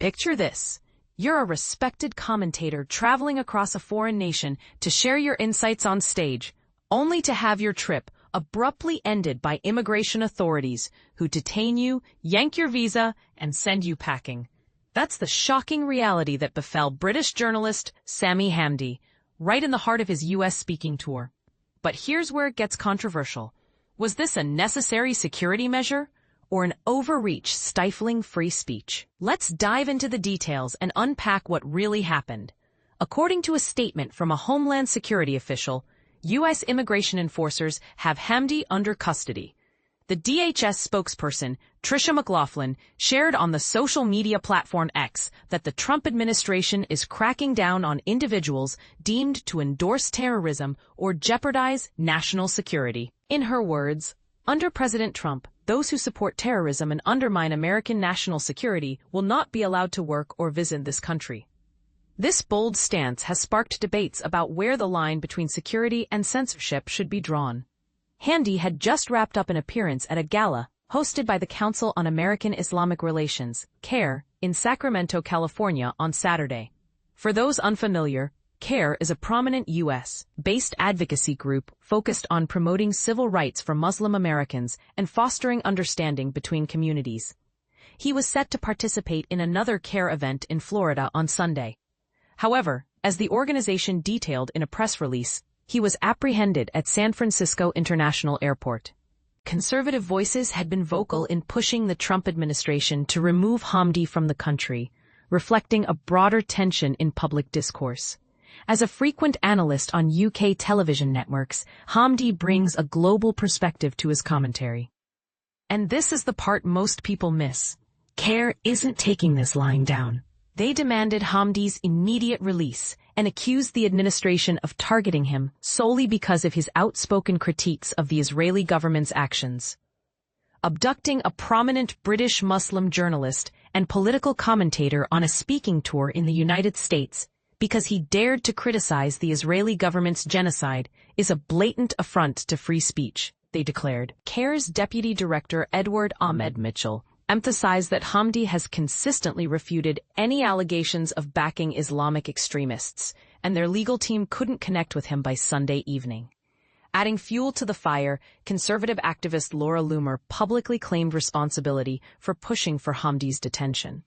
Picture this. You're a respected commentator traveling across a foreign nation to share your insights on stage, only to have your trip abruptly ended by immigration authorities who detain you, yank your visa, and send you packing. That's the shocking reality that befell British journalist Sami Hamdi, right in the heart of his US speaking tour. But here's where it gets controversial. Was this a necessary security measure, or an overreach stifling free speech? Let's dive into the details and unpack what really happened. According to a statement from a Homeland Security official, U.S. immigration enforcers have Hamdi under custody. The DHS spokesperson, Tricia McLaughlin, shared on the social media platform X that the Trump administration is cracking down on individuals deemed to endorse terrorism or jeopardize national security. In her words, under President Trump, those who support terrorism and undermine American national security will not be allowed to work or visit this country. This bold stance has sparked debates about where the line between security and censorship should be drawn. Hamdi had just wrapped up an appearance at a gala hosted by the Council on American Islamic Relations, CAIR, in Sacramento, California on Saturday. For those unfamiliar, CAIR is a prominent U.S.-based advocacy group focused on promoting civil rights for Muslim Americans and fostering understanding between communities. He was set to participate in another CAIR event in Florida on Sunday. However, as the organization detailed in a press release, he was apprehended at San Francisco International Airport. Conservative voices had been vocal in pushing the Trump administration to remove Hamdi from the country, reflecting a broader tension in public discourse. As a frequent analyst on UK television networks, Hamdi brings a global perspective to his commentary. And this is the part most people miss. CAIR isn't taking this lying down. They demanded Hamdi's immediate release and accused the administration of targeting him solely because of his outspoken critiques of the Israeli government's actions. Abducting a prominent British Muslim journalist and political commentator on a speaking tour in the United States because he dared to criticize the Israeli government's genocide is a blatant affront to free speech, they declared. CAIR's deputy director Edward Ahmed Mitchell emphasized that Hamdi has consistently refuted any allegations of backing Islamic extremists, and their legal team couldn't connect with him by Sunday evening. Adding fuel to the fire, conservative activist Laura Loomer publicly claimed responsibility for pushing for Hamdi's detention.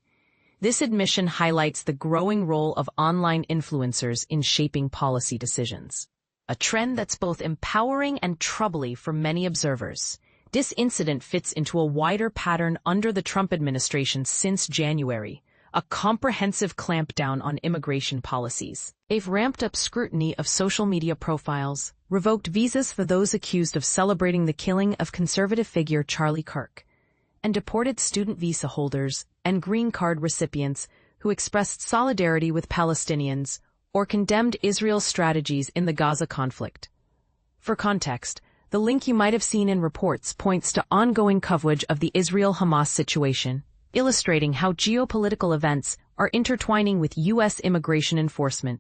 This admission highlights the growing role of online influencers in shaping policy decisions, a trend that's both empowering and troubling for many observers. This incident fits into a wider pattern under the Trump administration since January, a comprehensive clampdown on immigration policies. They've ramped up scrutiny of social media profiles, revoked visas for those accused of celebrating the killing of conservative figure Charlie Kirk, and deported student visa holders and green card recipients who expressed solidarity with Palestinians or condemned Israel's strategies in the Gaza conflict. For context, the link you might have seen in reports points to ongoing coverage of the Israel-Hamas situation, illustrating how geopolitical events are intertwining with U.S. immigration enforcement.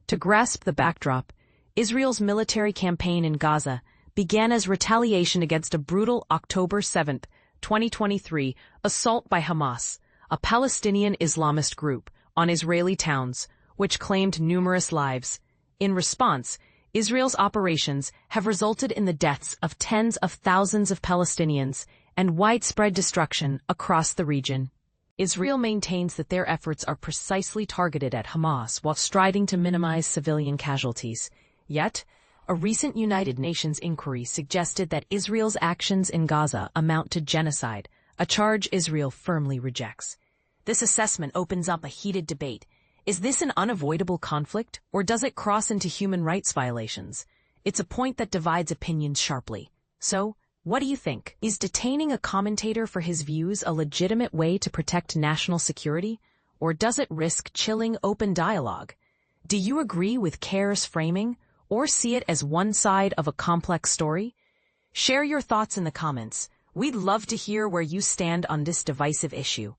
To grasp the backdrop, Israel's military campaign in Gaza began as retaliation against a brutal October 7, 2023, assault by Hamas, a Palestinian Islamist group, on Israeli towns, which claimed numerous lives. In response, Israel's operations have resulted in the deaths of tens of thousands of Palestinians and widespread destruction across the region. Israel maintains that their efforts are precisely targeted at Hamas while striving to minimize civilian casualties. Yet, a recent United Nations inquiry suggested that Israel's actions in Gaza amount to genocide, a charge Israel firmly rejects. This assessment opens up a heated debate. Is this an unavoidable conflict, or does it cross into human rights violations? It's a point that divides opinions sharply. So, what do you think? Is detaining a commentator for his views a legitimate way to protect national security, or does it risk chilling open dialogue? Do you agree with CAIR's framing, or see it as one side of a complex story? Share your thoughts in the comments. We'd love to hear where you stand on this divisive issue.